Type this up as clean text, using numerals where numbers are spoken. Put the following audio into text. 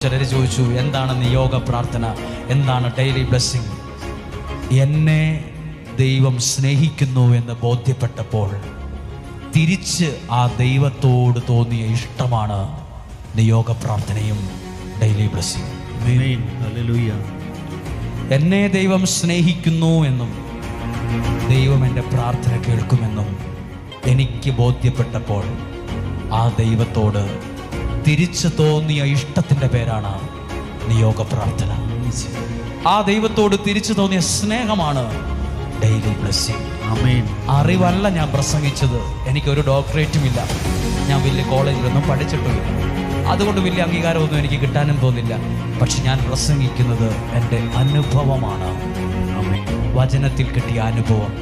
ചിലർ ചോദിച്ചു, എന്താണ് നിയോഗ പ്രാർത്ഥന, എന്താണ് ഡെയിലി ബ്ലെസ്സിങ്? എന്നെ ദൈവം സ്നേഹിക്കുന്നു എന്ന് ബോധ്യപ്പെട്ടപ്പോൾ തിരിച്ച് ആ ദൈവത്തോട് തോന്നിയ ഇഷ്ടമാണ് നിയോഗ പ്രാർത്ഥനയും ഡെയിലി ബ്ലെസ്സിങ്. എന്നെ ദൈവം സ്നേഹിക്കുന്നു എന്നും ദൈവം എൻ്റെ പ്രാർത്ഥന കേൾക്കുമെന്നും എനിക്ക് ബോധ്യപ്പെട്ടപ്പോൾ ആ ദൈവത്തോട് തിരിച്ചു തോന്നിയ ഇഷ്ടത്തിൻ്റെ പേരാണ് നിയോഗ പ്രാർത്ഥന. ആ ദൈവത്തോട് തിരിച്ചു തോന്നിയ സ്നേഹമാണ് ഡെയിലി ബ്ലെസ്സിങ്. അറിവല്ല ഞാൻ പ്രസംഗിച്ചത്. എനിക്കൊരു ഡോക്ടറേറ്റും ഇല്ല, ഞാൻ വലിയ കോളേജിലൊന്നും പഠിച്ചിട്ടുമില്ല, അതുകൊണ്ട് വലിയ അംഗീകാരമൊന്നും എനിക്ക് കിട്ടാനും തോന്നില്ല. പക്ഷെ ഞാൻ പ്രസംഗിക്കുന്നത് എൻ്റെ അനുഭവമാണ്, വചനത്തിൽ കിട്ടിയ അനുഭവം.